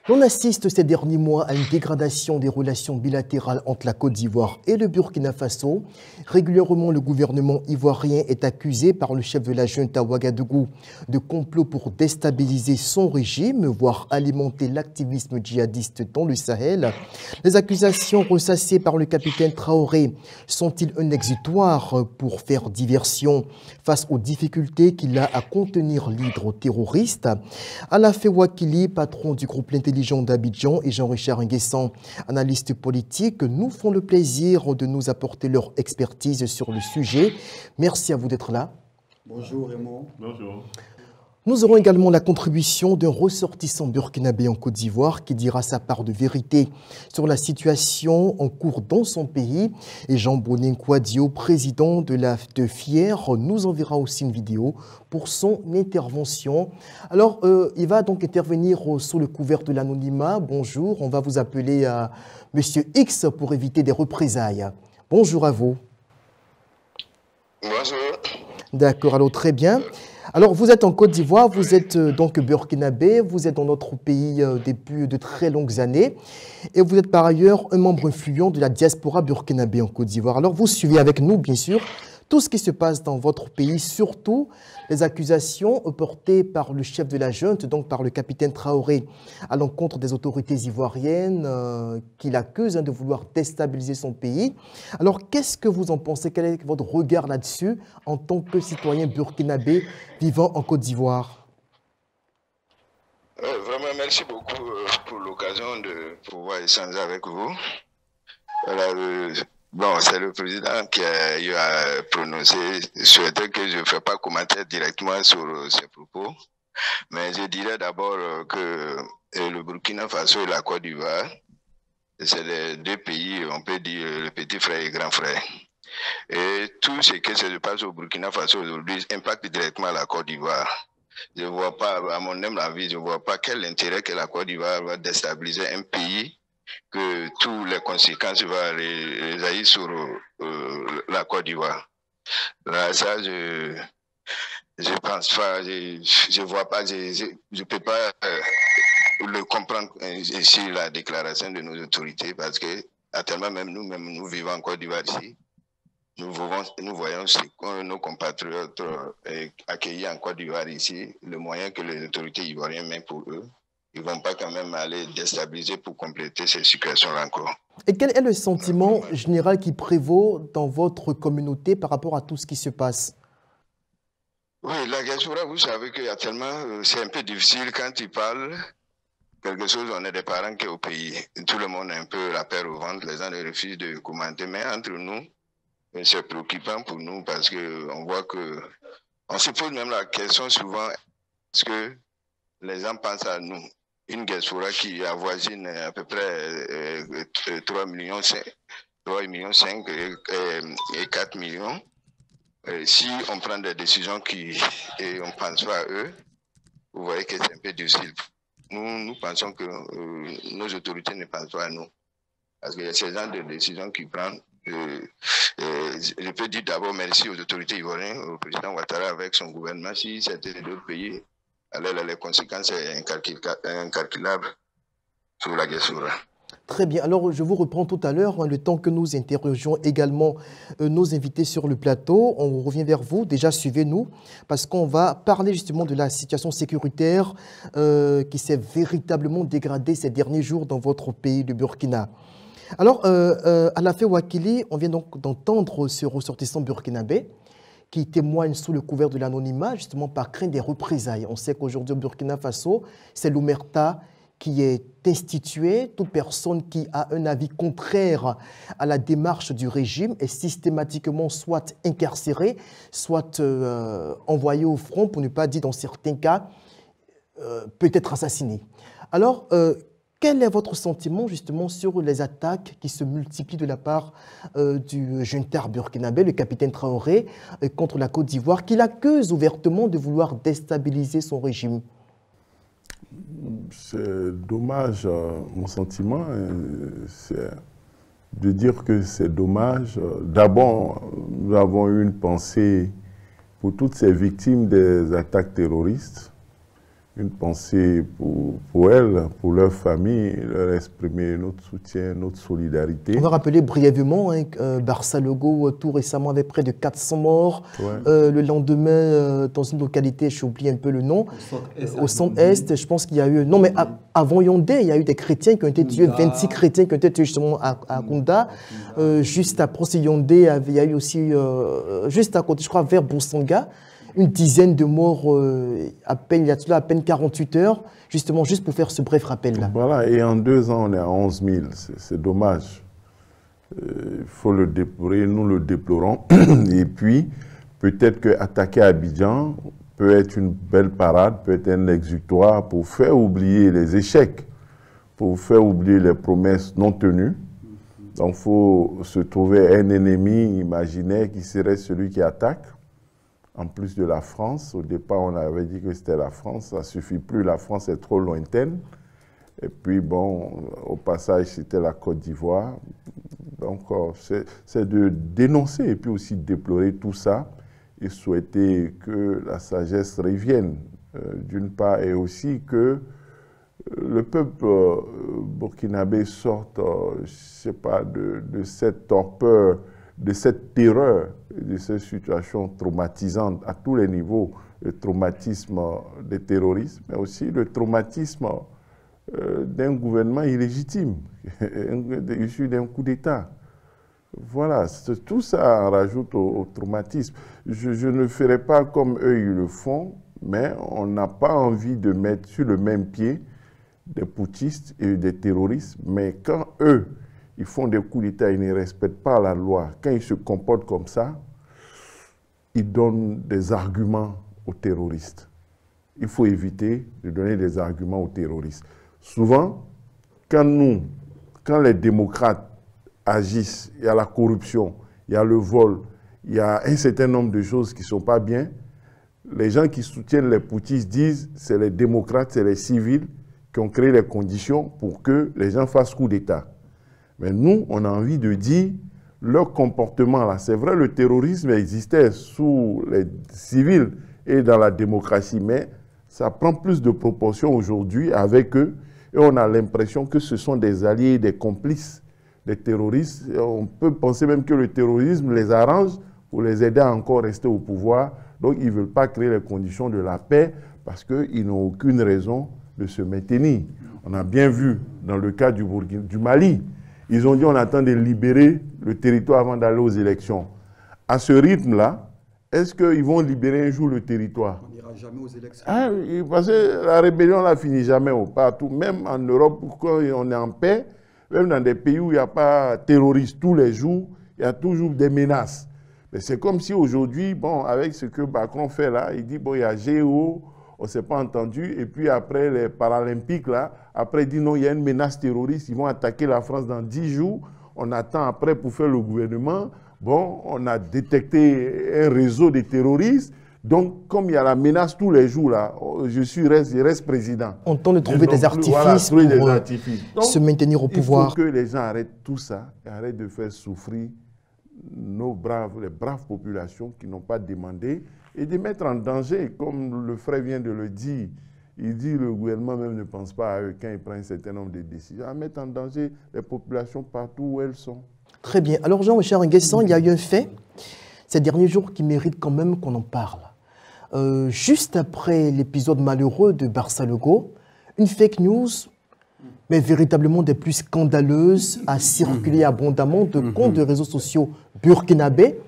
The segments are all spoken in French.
On assiste ces derniers mois à une dégradation des relations bilatérales entre la Côte d'Ivoire et le Burkina Faso. Régulièrement, le gouvernement ivoirien est accusé par le chef de la junte à Ouagadougou de complot pour déstabiliser son régime, voire alimenter l'activisme djihadiste dans le Sahel. Les accusations ressassées par le capitaine Traoré sont-ils un exutoire pour faire diversion face aux difficultés qu'il a à contenir l'hydro-terroriste? Alafé Ouakili, patron du groupe L'Intelligence d'Abidjan, et Jean-Richard Nguessan, analyste politique, nous font le plaisir de nous apporter leur expertise sur le sujet. Merci à vous d'être là. Bonjour Raymond. Bonjour. Nous aurons également la contribution d'un ressortissant burkinabé en Côte d'Ivoire qui dira sa part de vérité sur la situation en cours dans son pays. Et Jean Bonin Kouadio, président de la FIER, nous enverra aussi une vidéo pour son intervention. Alors, il va donc intervenir sous le couvert de l'anonymat. Bonjour, on va vous appeler Monsieur X pour éviter des représailles. Bonjour à vous. Bonjour. D'accord, alors très bien. Alors, vous êtes en Côte d'Ivoire, vous êtes donc burkinabé, vous êtes dans notre pays depuis de très longues années et vous êtes par ailleurs un membre influent de la diaspora burkinabé en Côte d'Ivoire. Alors, vous suivez avec nous, bien sûr, tout ce qui se passe dans votre pays, surtout les accusations portées par le chef de la junte, donc par le capitaine Traoré, à l'encontre des autorités ivoiriennes qui l'accusent de vouloir déstabiliser son pays. Alors, qu'est-ce que vous en pensez? Quel est votre regard là-dessus en tant que citoyen burkinabé vivant en Côte d'Ivoire? Vraiment, merci beaucoup pour l'occasion de pouvoir échanger avec vous. Voilà, bon, c'est le président qui a eu à prononcer. Je souhaitais que je ne fasse pas commentaire directement sur ses propos. Mais je dirais d'abord que le Burkina Faso et la Côte d'Ivoire, c'est les deux pays, on peut dire, le petit frère et grand frère. Et tout ce qui se passe au Burkina Faso aujourd'hui impacte directement la Côte d'Ivoire. Je ne vois pas, à mon humble avis, je ne vois pas quel intérêt que la Côte d'Ivoire va déstabiliser un pays que toutes les conséquences vont résaillir sur la Côte d'Ivoire. Là, ça, je pense pas, je vois pas, je peux pas le comprendre ici, la déclaration de nos autorités, parce que actuellement, même nous vivons en Côte d'Ivoire ici. Nous voyons nos compatriotes accueillis en Côte d'Ivoire ici, le moyen que les autorités ivoiriennes mettent pour eux. Ils ne vont pas quand même aller déstabiliser pour compléter ces situations encore. Et quel est le sentiment général qui prévaut dans votre communauté par rapport à tout ce qui se passe? Oui, la diaspora, vous savez qu'actuellement, c'est un peu difficile quand ils parlent. Quelque chose, on est des parents qui sont au pays. Tout le monde a un peu la peur au ventre, les gens refusent de commenter. Mais entre nous, c'est préoccupant pour nous parce qu'on voit que... On se pose même la question souvent, est-ce que les gens pensent à nous? Une diaspora qui avoisine à peu près 3,5 millions et 4 millions. Si on prend des décisions et on ne pense pas à eux, vous voyez que c'est un peu difficile. Nous pensons que nos autorités ne pensent pas à nous. Parce que ces gens de décisions qu'ils prennent, je peux dire d'abord merci aux autorités ivoiriennes, au président Ouattara avec son gouvernement. Si c'était d'autres pays, alors les conséquences sont incalculables sur la diaspora. Très bien. Alors, je vous reprends tout à l'heure, le temps que nous interrogions également nos invités sur le plateau. On revient vers vous. Déjà, suivez-nous, parce qu'on va parler justement de la situation sécuritaire qui s'est véritablement dégradée ces derniers jours dans votre pays, le Burkina. Alors, Alafé Ouakili, on vient donc d'entendre ce ressortissant burkinabé qui témoigne sous le couvert de l'anonymat, justement par crainte des représailles. On sait qu'aujourd'hui au Burkina Faso, c'est l'omerta qui est institué. Toute personne qui a un avis contraire à la démarche du régime est systématiquement soit incarcérée, soit envoyée au front, pour ne pas dire dans certains cas, peut-être assassinée. Alors, quel est votre sentiment justement sur les attaques qui se multiplient de la part du junta burkinabé, le capitaine Traoré, contre la Côte d'Ivoire, qui l'accuse ouvertement de vouloir déstabiliser son régime? C'est dommage, mon sentiment, c'est de dire que c'est dommage. D'abord, nous avons eu une pensée pour toutes ces victimes des attaques terroristes une pensée pour elles, pour leur famille, leur exprimer notre soutien, notre solidarité. On va rappeler brièvement Barça Logo tout récemment avec près de 400 morts. Ouais. Le lendemain, dans une localité, j'oublie un peu le nom, au centre-est, je pense qu'il y a eu... Non, mais avant Yaoundé, il y a eu des chrétiens qui ont été tués, 26 chrétiens qui ont été tués justement à Kounda. Juste après Yaoundé, il y a eu aussi, juste à côté, je crois, vers Boussanga, une dizaine de morts à peine, il y a à peine 48 heures, justement, juste pour faire ce bref rappel-là. Voilà, et en 2 ans, on est à 11 000. C'est dommage. Il faut le déplorer, nous le déplorons. Et puis, peut-être qu'attaquer Abidjan peut être une belle parade, peut être un exutoire pour faire oublier les échecs, pour faire oublier les promesses non tenues. Donc, il faut se trouver un ennemi imaginaire qui serait celui qui attaque. En plus de la France, au départ, on avait dit que c'était la France. Ça ne suffit plus, la France est trop lointaine. Et puis, bon, au passage, c'était la Côte d'Ivoire. Donc, c'est de dénoncer et puis aussi de déplorer tout ça et souhaiter que la sagesse revienne, d'une part, et aussi que le peuple burkinabé sorte, je ne sais pas, de cette torpeur, de cette terreur, de cette situation traumatisante à tous les niveaux, le traumatisme des terroristes, mais aussi le traumatisme d'un gouvernement illégitime, issu d'un coup d'État. Voilà, tout ça rajoute au traumatisme. Je ne ferai pas comme eux, ils le font, mais on n'a pas envie de mettre sur le même pied des putschistes et des terroristes, mais quand eux, ils font des coups d'État, ils ne respectent pas la loi. Quand ils se comportent comme ça, ils donnent des arguments aux terroristes. Il faut éviter de donner des arguments aux terroristes. Souvent, quand les démocrates agissent, il y a la corruption, il y a le vol, il y a un certain nombre de choses qui ne sont pas bien. Les gens qui soutiennent les putschistes disent que c'est les démocrates, c'est les civils qui ont créé les conditions pour que les gens fassent coup d'État. Mais nous, on a envie de dire, leur comportement là, c'est vrai, le terrorisme existait sous les civils et dans la démocratie, mais ça prend plus de proportions aujourd'hui avec eux, et on a l'impression que ce sont des alliés, des complices des terroristes. Et on peut penser même que le terrorisme les arrange pour les aider à encore rester au pouvoir. Donc, ils ne veulent pas créer les conditions de la paix parce qu'ils n'ont aucune raison de se maintenir. On a bien vu dans le cas du Mali, ils ont dit on attend de libérer le territoire avant d'aller aux élections. À ce rythme-là, est-ce qu'ils vont libérer un jour le territoire? On n'ira jamais aux élections. Ah, parce que la rébellion ne finit jamais partout. Même en Europe, quand on est en paix, même dans des pays où il n'y a pas de terroristes tous les jours, il y a toujours des menaces. Mais c'est comme si aujourd'hui, bon, avec ce que Macron fait là, il dit bon, il y a GO, on ne s'est pas entendu, et puis après les Paralympiques, là, après il dit non, il y a une menace terroriste, ils vont attaquer la France dans 10 jours, on attend après pour faire le gouvernement, bon, on a détecté un réseau de terroristes, donc comme il y a la menace tous les jours, là, je reste président. On tente de trouver des artifices pour se maintenir au pouvoir. Il faut que les gens arrêtent tout ça, et arrêtent de faire souffrir les braves populations qui n'ont pas demandé, et de mettre en danger, comme le frère vient de le dire. Il dit que le gouvernement même ne pense pas à eux quand il prend un certain nombre de décisions, à mettre en danger les populations partout où elles sont. Très bien. Alors Jean-Richard Nguessan, il y a eu un fait ces derniers jours qui mérite quand même qu'on en parle. Juste après l'épisode malheureux de Barça Logo, une fake news, mais véritablement des plus scandaleuses, a circulé abondamment de comptes de réseaux sociaux burkinabés,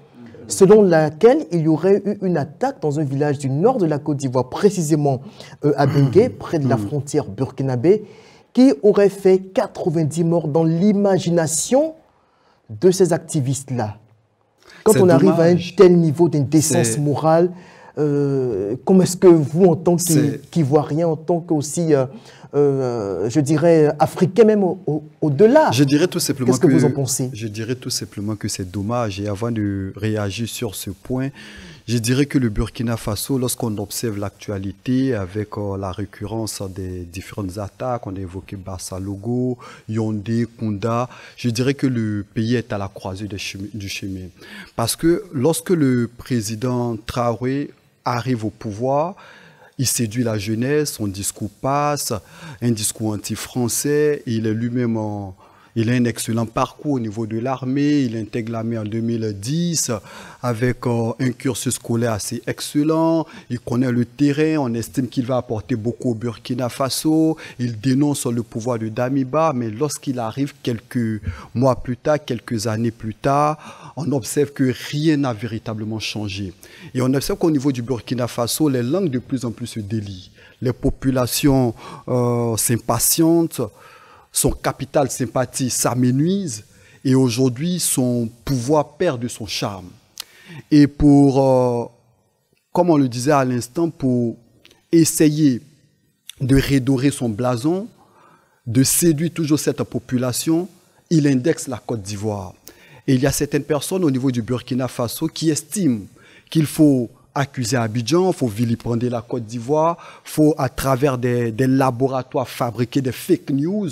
selon laquelle il y aurait eu une attaque dans un village du nord de la Côte d'Ivoire, précisément à Bengué, près de la frontière burkinabé, qui aurait fait 90 morts dans l'imagination de ces activistes-là. Quand on arrive à un tel niveau d'indécence morale, comment est-ce que vous, en tant qu'Ivoirien, en tant qu'aussi, je dirais, Africain même au-delà, je dirais tout simplement qu'est-ce que vous en pensez? Je dirais tout simplement que c'est dommage. Et avant de réagir sur ce point, je dirais que le Burkina Faso, lorsqu'on observe l'actualité avec la récurrence des différentes attaques, on a évoqué Barça Logo, Yaoundé, Kounda, je dirais que le pays est à la croisée du chemin. Parce que lorsque le président Traoré arrive au pouvoir, il séduit la jeunesse, son discours passe, un discours anti-français, il est lui-même il a un excellent parcours au niveau de l'armée, il intègre l'armée en 2010 avec un cursus scolaire assez excellent, il connaît le terrain, on estime qu'il va apporter beaucoup au Burkina Faso, il dénonce le pouvoir de Damiba, mais lorsqu'il arrive quelques mois plus tard, quelques années plus tard, on observe que rien n'a véritablement changé. Et on observe qu'au niveau du Burkina Faso, les langues de plus en plus se délient. Les populations s'impatientent, son capital sympathie s'amenuise et aujourd'hui son pouvoir perd de son charme. Et pour, comme on le disait à l'instant, pour essayer de redorer son blason, de séduire toujours cette population, il indexe la Côte d'Ivoire. Et il y a certaines personnes au niveau du Burkina Faso qui estiment qu'il faut accuser Abidjan, il faut vilipender la Côte d'Ivoire, il faut à travers des laboratoires fabriquer des fake news.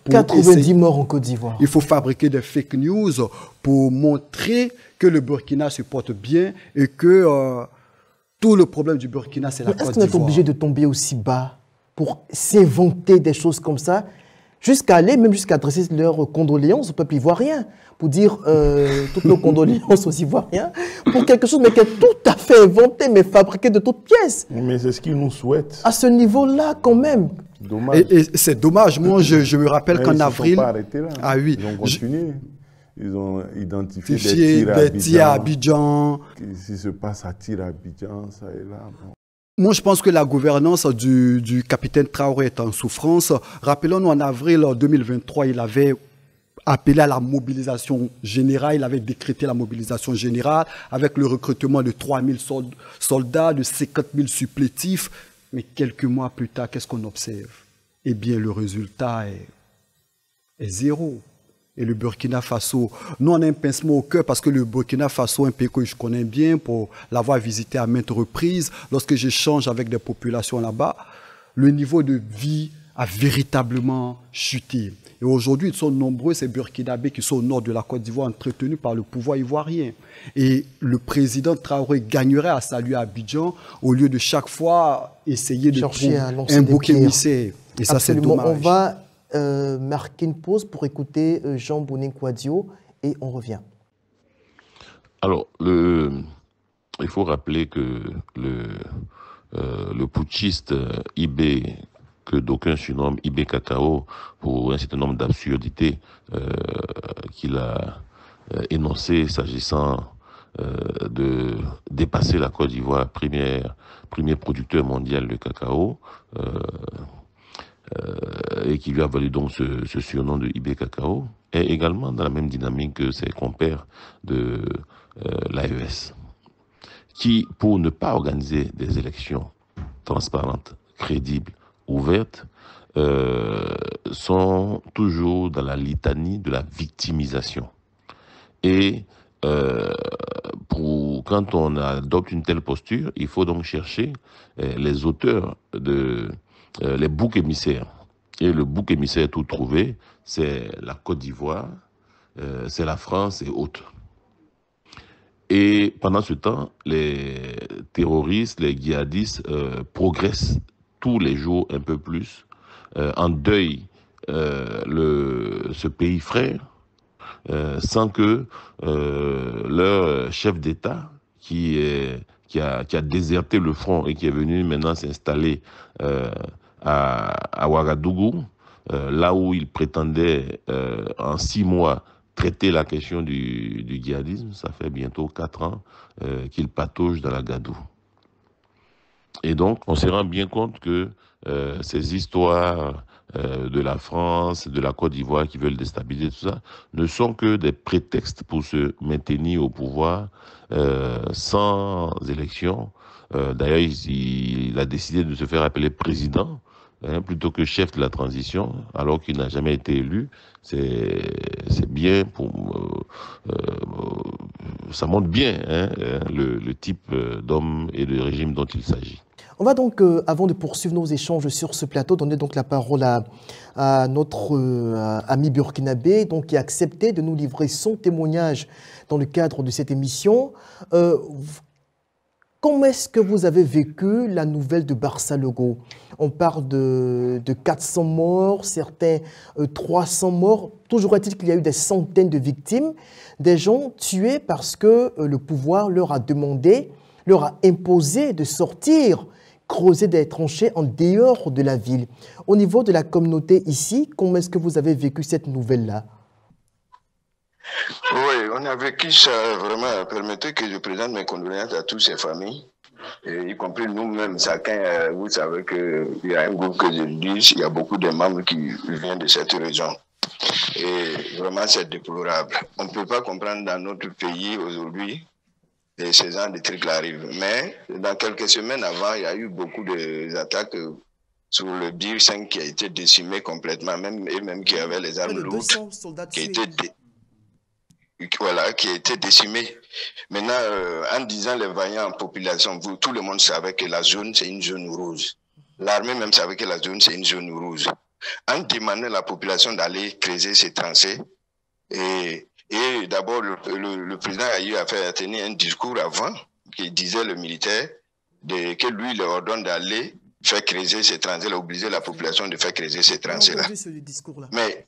90 morts en Côte d'Ivoire. Il faut fabriquer des fake news pour montrer que le Burkina se porte bien et que tout le problème du Burkina, c'est la Côte d'Ivoire. Est-ce qu'on est obligé de tomber aussi bas pour s'inventer des choses comme ça, jusqu'à aller, même jusqu'à adresser leurs condoléances au peuple ivoirien, pour dire toutes nos condoléances aux Ivoiriens, pour quelque chose mais qui est tout à fait inventé, mais fabriqué de toutes pièces. Mais c'est ce qu'ils nous souhaitent. À ce niveau-là, quand même. Dommage. Et c'est dommage. Moi, je me rappelle qu'en avril... Ils ne sont pas arrêtés là. Ah oui. Ils ont continué. Ils ont identifié des tirs à Abidjan. Qu'est-ce qui se passe à tirs à Abidjan, ça et là. Bon. Moi, je pense que la gouvernance du capitaine Traoré est en souffrance. Rappelons-nous, en avril 2023, il avait appelé à la mobilisation générale, il avait décrété la mobilisation générale avec le recrutement de 3000 soldats, de 50 000 supplétifs. Mais quelques mois plus tard, qu'est-ce qu'on observe? Eh bien, le résultat est zéro. Et le Burkina Faso, nous on a un pincement au cœur parce que le Burkina Faso, un pays que je connais bien pour l'avoir visité à maintes reprises, lorsque j'échange avec des populations là-bas, le niveau de vie a véritablement chuté. Et aujourd'hui, ils sont nombreux, ces Burkinabés qui sont au nord de la Côte d'Ivoire, entretenus par le pouvoir ivoirien. Et le président Traoré gagnerait à saluer Abidjan au lieu de chaque fois essayer de trouver un bouc émissaire. Et ça, c'est dommage. On va marquer une pause pour écouter Jean Bounin-Kouadio et on revient. Alors, il faut rappeler que le putschiste Ibé, que d'aucuns surnomment Ibé Cacao, pour un certain nombre d'absurdités qu'il a énoncées s'agissant de dépasser la Côte d'Ivoire, premier producteur mondial de cacao, et qui lui a valu donc ce surnom de Ibé Cacao, est également dans la même dynamique que ses compères de l'AES, qui, pour ne pas organiser des élections transparentes, crédibles, ouvertes, sont toujours dans la litanie de la victimisation. Et quand on adopte une telle posture, il faut donc chercher les auteurs les boucs émissaires. Et le bouc émissaire tout trouvé, c'est la Côte d'Ivoire, c'est la France et autres. Et pendant ce temps, les terroristes, les djihadistes progressent tous les jours un peu plus, endeuillent ce pays frère, sans que leur chef d'État, qui a déserté le front et qui est venu maintenant s'installer à Ouagadougou, là où il prétendait en 6 mois traiter la question du djihadisme. Ça fait bientôt 4 ans qu'il patauge dans la gadoue. Et donc, on se rend bien compte que ces histoires de la France, de la Côte d'Ivoire qui veulent déstabiliser tout ça, ne sont que des prétextes pour se maintenir au pouvoir sans élection. D'ailleurs, il a décidé de se faire appeler président, plutôt que chef de la transition, alors qu'il n'a jamais été élu. C'est bien, ça montre bien le type d'homme et de régime dont il s'agit. On va donc, avant de poursuivre nos échanges sur ce plateau, donner donc la parole à notre ami burkinabé, donc, qui a accepté de nous livrer son témoignage dans le cadre de cette émission. Comment est-ce que vous avez vécu la nouvelle de Barça Logo? On parle de 400 morts, certains 300 morts. Toujours est-il qu'il y a eu des centaines de victimes, des gens tués parce que le pouvoir leur a demandé, leur a imposé de sortir, creuser des tranchées en dehors de la ville. Au niveau de la communauté ici, comment est-ce que vous avez vécu cette nouvelle-là? Oui, on a vécu ça vraiment. Permettez que je présente mes condoléances à toutes ces familles, y compris nous-mêmes. Chacun, vous savez qu'il y a un groupe que je dis, il y a beaucoup de membres qui viennent de cette région. Et vraiment, c'est déplorable. On ne peut pas comprendre dans notre pays aujourd'hui et ce genre de trucs arrivent. Mais dans quelques semaines avant, il y a eu beaucoup d'attaques sur le DIR 5 qui a été décimé complètement, et même qui avait les armes lourdes, qui a été décimé. Maintenant, en disant les vaillants en population, tout le monde savait que la zone, c'est une zone rouge. L'armée même savait que la zone, c'est une zone rouge. En demandant à la population d'aller creuser ces tranchées, et d'abord, le président a eu à tenir un discours avant, qui disait le militaire, que lui, il ordonne d'aller faire creuser ces tranchées, il a obligé la population de faire creuser ces tranchées-là. Mais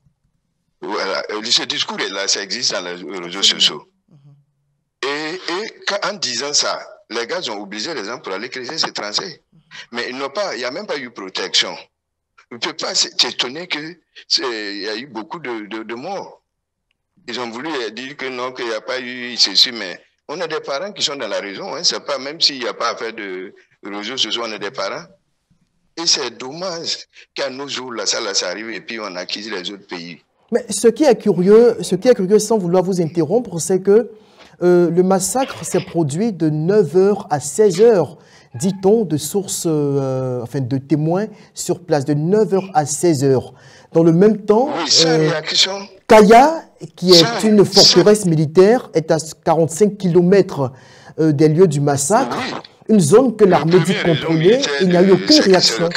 voilà, ce discours est là, ça existe dans les réseaux sociaux. Et en disant ça, les gars ont obligé les gens pour aller creuser ces tranchées. Mais il n'y a même pas eu protection. On ne peut pas s'étonner qu'il y a eu beaucoup de morts. Ils ont voulu dire que non, qu'il n'y a pas eu ceci, mais on a des parents qui sont dans la région. Hein, c'est pas, même s'il n'y a pas à faire de réseaux sociaux, on a des parents. Et c'est dommage qu'à nos jours, là, ça arrive et puis on acquise les autres pays. Mais ce qui est curieux, sans vouloir vous interrompre, c'est que le massacre s'est produit de 9h à 16h, dit-on, de sources, de témoins sur place, de 9h à 16h. Dans le même temps, Kaya, qui est une forteresse militaire, est à 45 km des lieux du massacre, une zone que l'armée dit contrôler, il n'y a eu aucune réaction.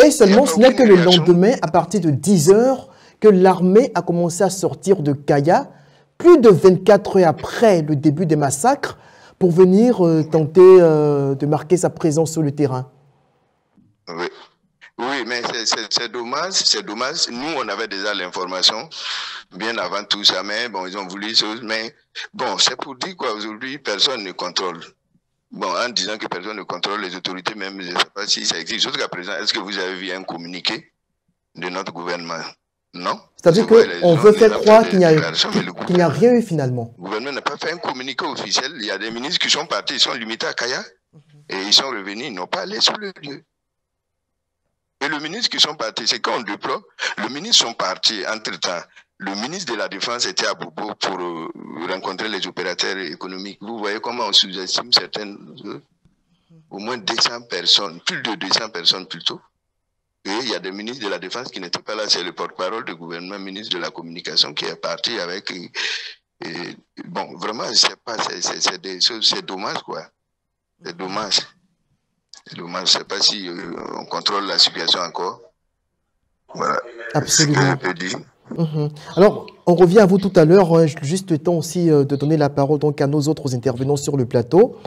Et seulement, ce n'est que le lendemain, à partir de 10h, que l'armée a commencé à sortir de Kaya, plus de 24 heures après le début des massacres, pour venir tenter de marquer sa présence sur le terrain. Oui, mais c'est dommage, c'est dommage. Nous, on avait déjà l'information bien avant tout ça, mais bon, ils ont voulu des choses. Mais bon, c'est pour dire quoi, aujourd'hui, personne ne contrôle. Bon, en disant que personne ne contrôle les autorités, même, je ne sais pas si ça existe. Jusqu'à présent, est-ce que vous avez vu un communiqué de notre gouvernement? Non. C'est-à-dire qu'on veut faire croire qu'il n'y a rien eu finalement. Le gouvernement n'a pas fait un communiqué officiel. Il y a des ministres qui sont partis, ils sont limités à Kaya, et ils sont revenus, ils n'ont pas allé sur le lieu. Et le ministre qui sont partis, c'est quand on déplore, le ministre sont partis entre-temps. Le ministre de la Défense était à Bobo pour rencontrer les opérateurs économiques. Vous voyez comment on sous-estime certaines... Au moins 200 personnes, plus de 200 personnes plutôt. Et il y a des ministres de la Défense qui n'étaient pas là. C'est le porte-parole du gouvernement, ministre de la Communication, qui est parti avec... bon, vraiment, c'est dommage, quoi. C'est dommage. C'est dommage. Je ne sais pas si on contrôle la situation encore. Voilà. Absolument. Ce que je peux dire. Alors, on revient à vous tout à l'heure. Juste le temps aussi de donner la parole donc, à nos autres intervenants sur le plateau.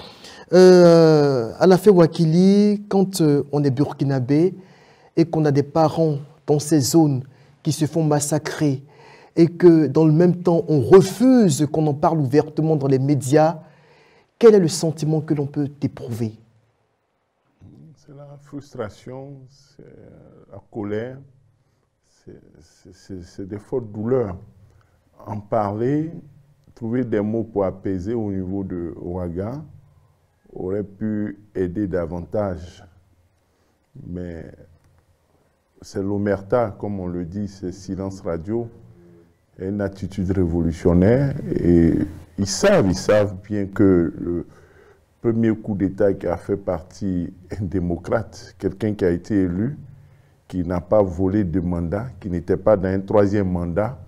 Alafé Wakili, quand on est burkinabé et qu'on a des parents dans ces zones qui se font massacrer et que dans le même temps on refuse qu'on en parle ouvertement dans les médias, quel est le sentiment que l'on peut éprouver? C'est la frustration, c'est la colère, c'est des fortes douleurs. En parler, trouver des mots pour apaiser au niveau de Ouaga aurait pu aider davantage. Mais c'est l'omerta, comme on le dit, c'est silence radio, une attitude révolutionnaire. Et ils savent bien que le premier coup d'État qui a fait partie un démocrate, quelqu'un qui a été élu, qui n'a pas volé de mandat, qui n'était pas dans un troisième mandat,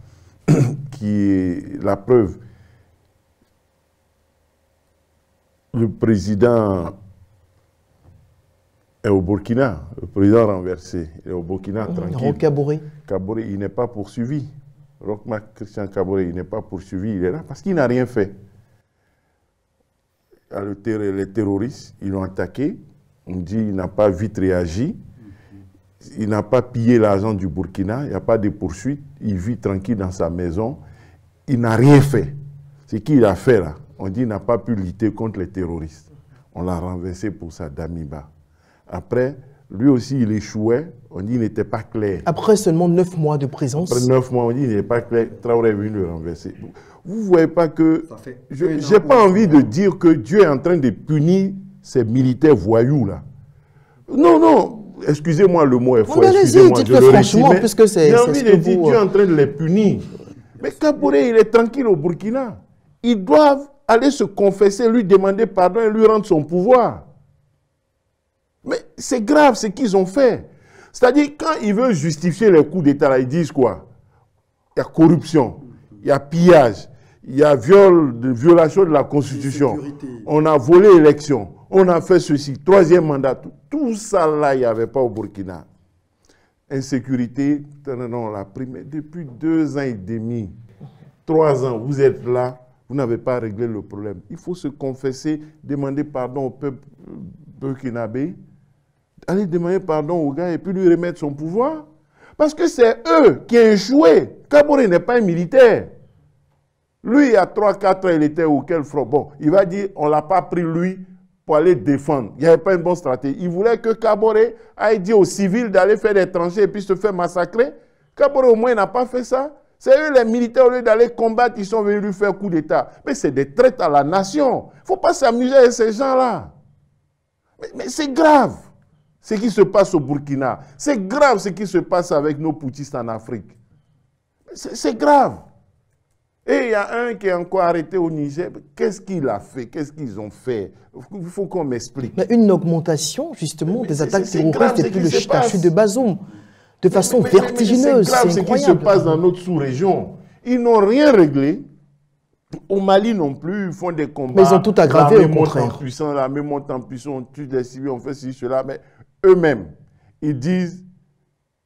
qui est la preuve. Le président est au Burkina, le président renversé, est au Burkina tranquille. Kaboré, il n'est pas poursuivi. Roch-Marc Christian Kaboré, il n'est pas poursuivi, il est là parce qu'il n'a rien fait. les terroristes, ils l'ont attaqué. On dit qu'il n'a pas vite réagi. Il n'a pas pillé l'argent du Burkina. Il n'y a pas de poursuite. Il vit tranquille dans sa maison. Il n'a rien fait. Ce qu'il a fait là, on dit qu'il n'a pas pu lutter contre les terroristes. On l'a renversé pour sa Damiba. Après, lui aussi, il échouait. On dit qu'il n'était pas clair. Après seulement 9 mois de présence. Après 9 mois, on dit qu'il n'est pas clair. Traoré est venu le renverser. Vous ne voyez pas que... Je n'ai pas envie de dire que Dieu est en train de punir ces militaires voyous là. Non, non. Excusez-moi, le mot est fort. Allez-y, dites-le franchement, puisque c'est... J'ai envie de dire Dieu est en train de les punir. Mais Kaboré, il est tranquille au Burkina. Ils doivent aller se confesser, lui demander pardon et lui rendre son pouvoir. Mais c'est grave ce qu'ils ont fait. C'est-à-dire, quand ils veulent justifier les coups d'État, ils disent quoi? Il y a corruption, il y a pillage, il y a violation de la Constitution. On a volé l'élection, on a fait ceci, 3e mandat. Tout ça là, il n'y avait pas au Burkina. Insécurité, non, la première, depuis 2 ans et demi, 3 ans, vous êtes là, vous n'avez pas réglé le problème. Il faut se confesser, demander pardon au peuple burkinabé, aller demander pardon au gars et puis lui remettre son pouvoir. Parce que c'est eux qui ont échoué. Kaboré n'est pas un militaire. Lui, il y a 3-4 ans, il était au quel front? Bon, il va dire, on ne l'a pas pris lui pour aller défendre. Il n'y avait pas une bonne stratégie. Il voulait que Kaboré aille dire aux civils d'aller faire des tranchées et puis se faire massacrer. Kaboré, au moins, n'a pas fait ça. C'est eux, les militaires, au lieu d'aller combattre, ils sont venus lui faire coup d'État. Mais c'est des traites à la nation. Il ne faut pas s'amuser avec ces gens-là. Mais c'est grave ce qui se passe au Burkina. C'est grave ce qui se passe avec nos poutistes en Afrique. C'est grave. Et il y a un qui est encore arrêté au Niger. Qu'est-ce qu'il a fait? Qu'est-ce qu'ils ont fait? Il faut qu'on m'explique. Mais une augmentation, justement, des attaques terroristes depuis le statut de Bazoum, de façon vertigineuse. C'est grave ce qui se passe dans notre sous-région. Ils n'ont rien réglé. Au Mali non plus, ils font des combats. Mais ils ont tout aggravé, au contraire. L'armée monte en puissance, on tue des civils, on fait ceci, cela. Mais eux-mêmes, ils disent,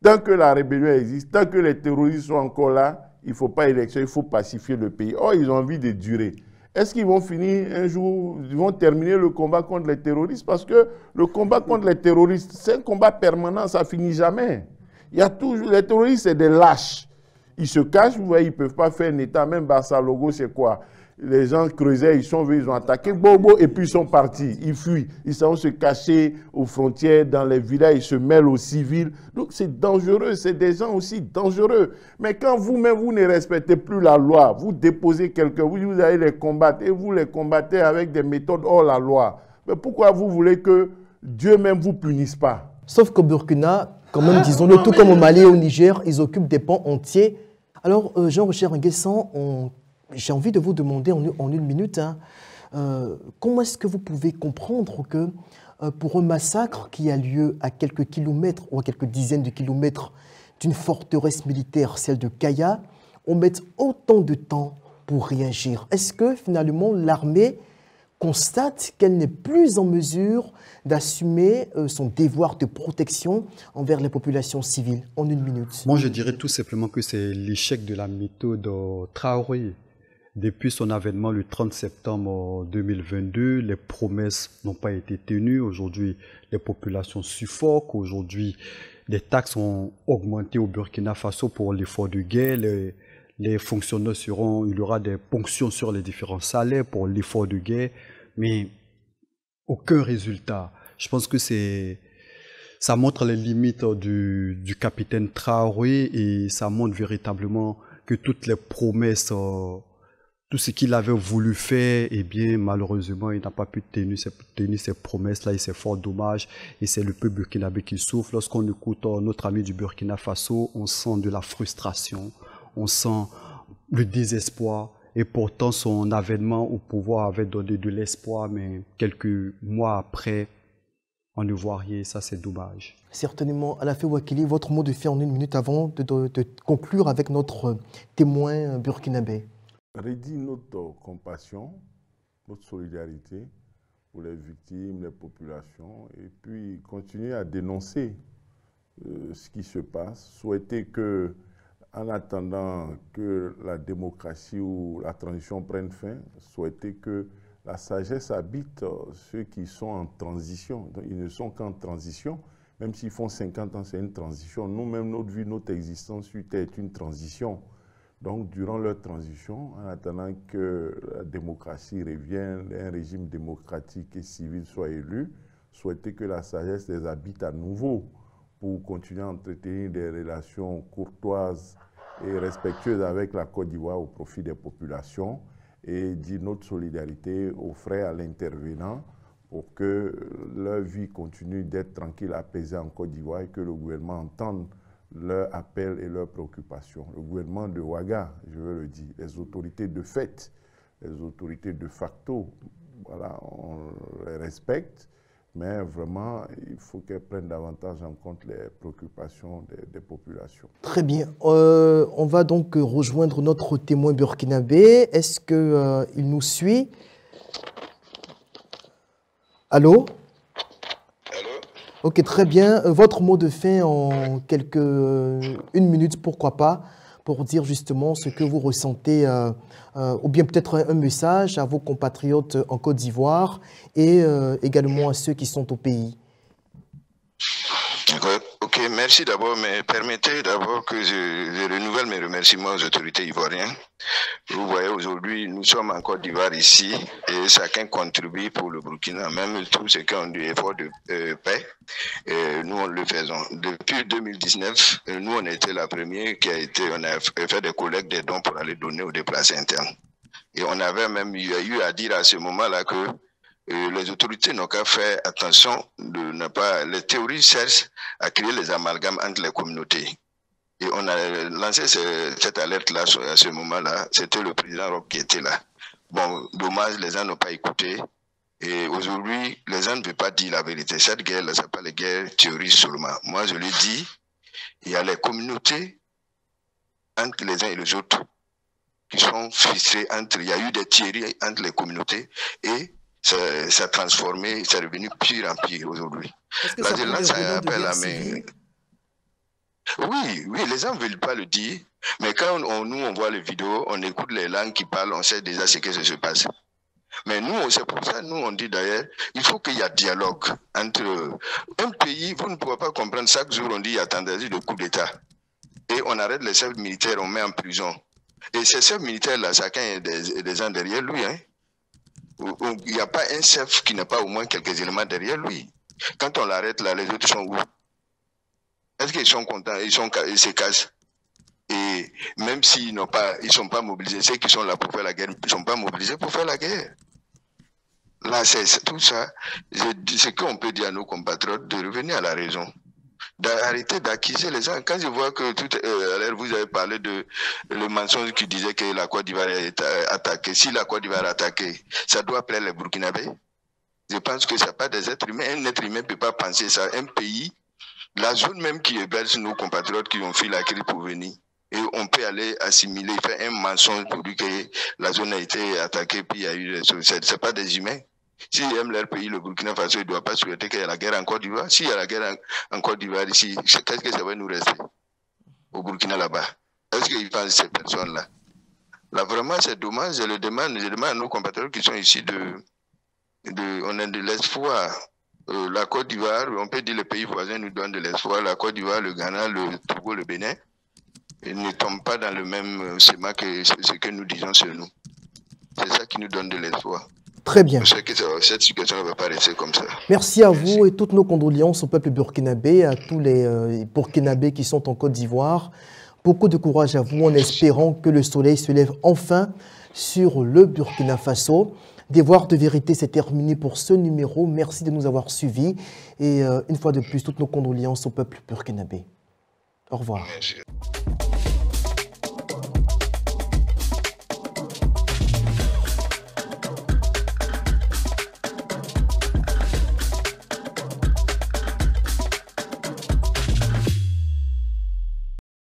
tant que la rébellion existe, tant que les terroristes sont encore là, il ne faut pas élection, il faut pacifier le pays. Or, ils ont envie de durer. Est-ce qu'ils vont finir un jour, ils vont terminer le combat contre les terroristes? Parce que le combat contre les terroristes, c'est un combat permanent, ça ne finit jamais. Il y a toujours, les terroristes, c'est des lâches. Ils se cachent, vous voyez, ils ne peuvent pas faire un État. Même Barça Logo, c'est quoi? Les gens creusaient, ils sont venus, ils ont attaqué Bobo et puis ils sont partis. Ils fuient. Ils sont se cacher aux frontières, dans les villages, ils se mêlent aux civils. Donc c'est dangereux, c'est des gens aussi dangereux. Mais quand vous-même, vous ne respectez plus la loi, vous déposez quelqu'un, vous allez les combattre et vous les combattez avec des méthodes hors la loi. Mais pourquoi vous voulez que Dieu même vous punisse pas? Sauf qu'au Burkina, quand même, disons-le, tout comme au Mali et au Niger, ils occupent des pans entiers. Alors, Jean-Rocher Nguessan, j'ai envie de vous demander en une minute, comment est-ce que vous pouvez comprendre que pour un massacre qui a lieu à quelques kilomètres ou à quelques dizaines de kilomètres d'une forteresse militaire, celle de Kaya, on mette autant de temps pour réagir? Est-ce que finalement l'armée constate qu'elle n'est plus en mesure d'assumer son devoir de protection envers les populations civiles? En une minute. Moi, je dirais tout simplement que c'est l'échec de la méthode Traoré. Depuis son avènement le 30 septembre 2022, les promesses n'ont pas été tenues. Aujourd'hui, les populations suffoquent. Aujourd'hui, les taxes ont augmenté au Burkina Faso pour l'effort de guerre. Les fonctionnaires il y aura des ponctions sur les différents salaires pour l'effort de guerre, mais aucun résultat. Je pense que ça montre les limites du capitaine Traoré et ça montre véritablement que toutes les promesses, tout ce qu'il avait voulu faire, eh bien, malheureusement, il n'a pas pu tenir ces promesses-là et c'est fort dommage. Et c'est le peuple burkinabé qui souffre. Lorsqu'on écoute notre ami du Burkina Faso, on sent de la frustration, on sent le désespoir. Et pourtant, son avènement au pouvoir avait donné de l'espoir, mais quelques mois après, on ne voit rien. Ça, c'est dommage. Certainement. Alafé Ouakili, votre mot de fin en une minute avant de conclure avec notre témoin burkinabé. Redit notre compassion, notre solidarité pour les victimes, les populations, et puis continuer à dénoncer ce qui se passe. Souhaiter que, en attendant que la démocratie ou la transition prenne fin, souhaiter que La sagesse habite ceux qui sont en transition. Donc, ils ne sont qu'en transition. Même s'ils font 50 ans, c'est une transition. Nous-mêmes, notre vie, notre existence sur Terre est une transition. Donc, durant leur transition, en attendant que la démocratie revienne, un régime démocratique et civil soit élu, souhaiter que la sagesse les habite à nouveau pour continuer à entretenir des relations courtoises et respectueuses avec la Côte d'Ivoire au profit des populations et dire notre solidarité aux frères, à l'intervenant, pour que leur vie continue d'être tranquille, apaisée en Côte d'Ivoire et que le gouvernement entende leurs appels et leurs préoccupations. Le gouvernement de Ouaga, je veux le dire, les autorités de fait, les autorités de facto, voilà, on les respecte, mais vraiment, il faut qu'elles prennent davantage en compte les préoccupations des populations. Très bien. On va donc rejoindre notre témoin burkinabé. Est-ce qu'il nous suit? Allô? Allô? Ok, très bien. Votre mot de fin en une minute, pourquoi pas, pour dire justement ce que vous ressentez, ou bien peut-être un message à vos compatriotes en Côte d'Ivoire et également à ceux qui sont au pays. Ok, merci d'abord, mais permettez d'abord que je renouvelle mes remerciements aux autorités ivoiriennes. Vous voyez, aujourd'hui, nous sommes en Côte d'Ivoire ici et chacun contribue pour le Burkina, même tout ce qu'on dit effort de paix, nous on le faisons. Depuis 2019, nous on a été la première on a fait des collectes des dons pour aller donner aux déplacés internes. Et on avait même eu à dire à ce moment-là que les autorités n'ont qu'à faire attention de ne pas... Les théories cherchent à créer les amalgames entre les communautés. Et on a lancé cette alerte-là à ce moment-là. C'était le président Roch qui était là. Bon, dommage, les gens n'ont pas écouté. Et aujourd'hui, les gens ne veulent pas dire la vérité. Cette guerre-là, ce n'est pas la guerre théorie seulement. Moi, je le dis, il y a les communautés entre les uns et les autres qui sont ficelées entre... Il y a eu des théories entre les communautés et ça a transformé, c'est devenu pire en pire aujourd'hui. Là, ça appelle à mes... Oui, les gens ne veulent pas le dire, mais quand nous on voit les vidéos, on écoute les langues qui parlent, on sait déjà ce que ça se passe. Mais nous, c'est pour ça, nous on dit d'ailleurs, il faut qu'il y ait dialogue entre un pays, vous ne pouvez pas comprendre, chaque jour on dit il y a tentative de coup d'État. Et on arrête les chefs militaires, on met en prison. Et ces chefs militaires-là, chacun a des gens derrière lui, hein. Il n'y a pas un chef qui n'a pas au moins quelques éléments derrière lui. Quand on l'arrête là, les autres sont où? Est-ce qu'ils sont contents? Ils se cachent. Et même s'ils n'ont pas, ils sont pas mobilisés, ceux qui sont là pour faire la guerre, ils ne sont pas mobilisés pour faire la guerre. Là, c'est tout ça. C'est qu'on peut dire à nos compatriotes de revenir à la raison. D'arrêter d'accuser les gens. Quand je vois que vous avez parlé de le mensonge qui disait que la Côte d'Ivoire est attaquée. Si la Côte d'Ivoire est attaquée, ça doit plaire les Burkinabés. Je pense que ce n'est pas des êtres humains. Un être humain ne peut pas penser ça. Un pays, la zone même qui héberge nos compatriotes qui ont fui la crise pour venir. Et on peut aller assimiler, faire un mensonge pour dire que la zone a été attaquée, puis il y a eu des choses. Ce n'est pas des humains. S'ils aiment leur pays, le Burkina Faso, il ne doit pas souhaiter qu'il y ait la guerre en Côte d'Ivoire. S'il y a la guerre en Côte d'Ivoire ici, qu'est-ce que ça va nous rester au Burkina là-bas? Est-ce qu'ils pensent ces personnes-là? Là, vraiment, c'est dommage. Je demande à nos compatriotes qui sont ici on a de l'espoir. La Côte d'Ivoire, on peut dire les pays voisins nous donnent de l'espoir. La Côte d'Ivoire, le Ghana, le Togo, le Bénin, ils ne tombent pas dans le même schéma que ce que nous disons sur nous. C'est ça qui nous donne de l'espoir. Très bien. Je sais que cette situation ne va pas rester comme ça. Merci à vous et toutes nos condoléances au peuple burkinabé, à tous les Burkinabés qui sont en Côte d'Ivoire. Beaucoup de courage à vous en espérant que le soleil se lève enfin sur le Burkina Faso. Devoir de vérité, c'est terminé pour ce numéro. Merci de nous avoir suivis. Et une fois de plus, toutes nos condoléances au peuple burkinabé. Au revoir. Merci.